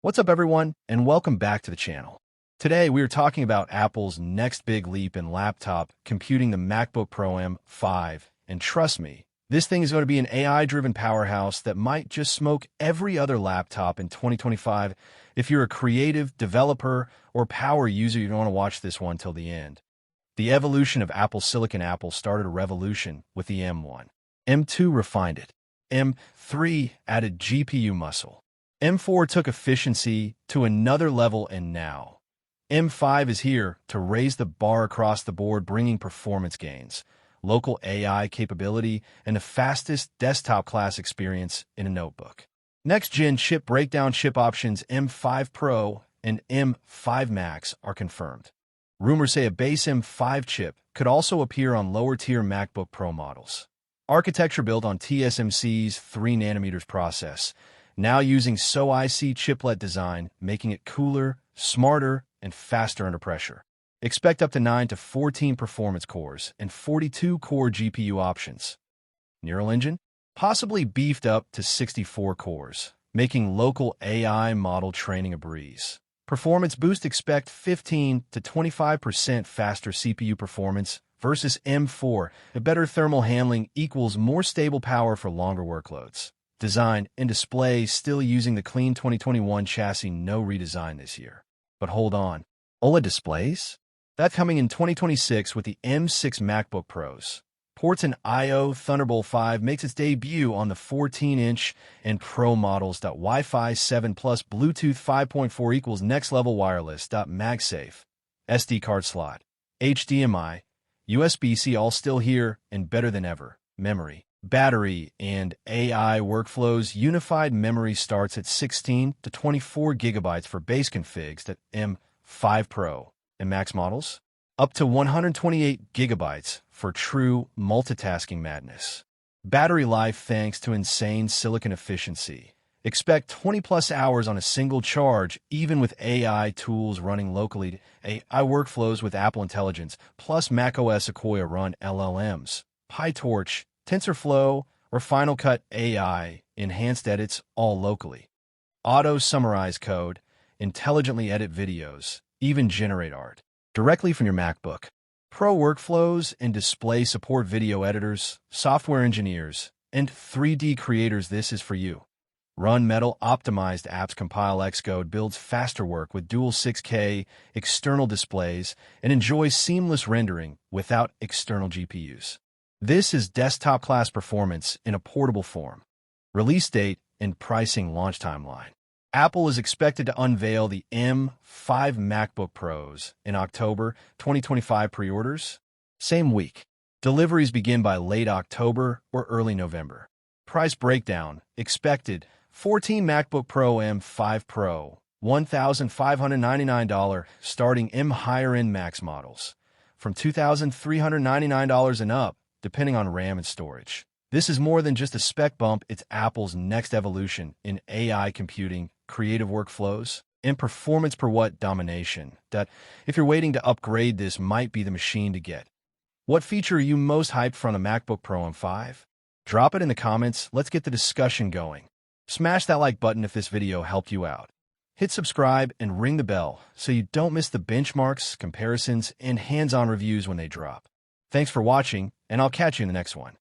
What's up, everyone, and welcome back to the channel. Today, we are talking about Apple's next big leap in laptop computing, the MacBook Pro M5. And trust me, this thing is going to be an AI-driven powerhouse that might just smoke every other laptop in 2025. If you're a creative, developer, or power user, you don't want to watch this one till the end. The evolution of Apple Silicon. Apple started a revolution with the M1. M2 refined it. M3 added GPU muscle. M4 took efficiency to another level, and now M5 is here to raise the bar across the board, bringing performance gains, local AI capability, and the fastest desktop-class experience in a notebook. Next-gen chip breakdown. Chip options M5 Pro and M5 Max are confirmed. Rumors say a base M5 chip could also appear on lower-tier MacBook Pro models. Architecture built on TSMC's 3nm process, now using SoIC chiplet design, making it cooler, smarter, and faster under pressure. Expect up to 9 to 14 performance cores and 42 core GPU options. Neural engine? Possibly beefed up to 64 cores, making local AI model training a breeze. Performance boost: expect 15 to 25% faster CPU performance versus M4. A better thermal handling equals more stable power for longer workloads. Design and display still using the clean 2021 chassis, no redesign this year. But hold on, OLED displays? That's coming in 2026 with the M6 MacBook Pros. Ports and I/O. Thunderbolt 5 makes its debut on the 14-inch and Pro models. Wi-Fi 7 plus Bluetooth 5.4 equals next level wireless. MagSafe, SD card slot, HDMI, USB-C all still here and better than ever. Memory, battery, and AI workflows. Unified memory starts at 16 to 24 gigabytes for base configs. M5 Pro and Max models, up to 128 gigabytes for true multitasking madness. Battery life thanks to insane silicon efficiency. Expect 20-plus hours on a single charge, even with AI tools running locally. AI workflows with Apple Intelligence, plus macOS Sequoia run LLMs, PyTorch, TensorFlow, or Final Cut AI, enhanced edits all locally. Auto-summarize code, intelligently edit videos, even generate art directly from your MacBook. Pro workflows and display support video editors, software engineers, and 3D creators. This is for you. Run Metal optimized apps. Compile Xcode builds faster work with dual 6K external displays and enjoy seamless rendering without external GPUs. This is desktop-class performance in a portable form. Release date and pricing. Launch timeline. Apple is expected to unveil the M5 MacBook Pros in October 2025. Pre-orders same week. Deliveries begin by late October or early November. Price breakdown expected: 14 MacBook Pro M5 Pro, $1,599, starting M higher-end Max models from $2,399 and up, depending on RAM and storage. This is more than just a spec bump. It's Apple's next evolution in AI computing, creative workflows, and performance per watt domination. That if you're waiting to upgrade, this might be the machine to get. What feature are you most hyped from the MacBook Pro M5? Drop it in the comments. Let's get the discussion going. Smash that like button if this video helped you out. Hit subscribe and ring the bell so you don't miss the benchmarks, comparisons, and hands-on reviews when they drop. Thanks for watching, and I'll catch you in the next one.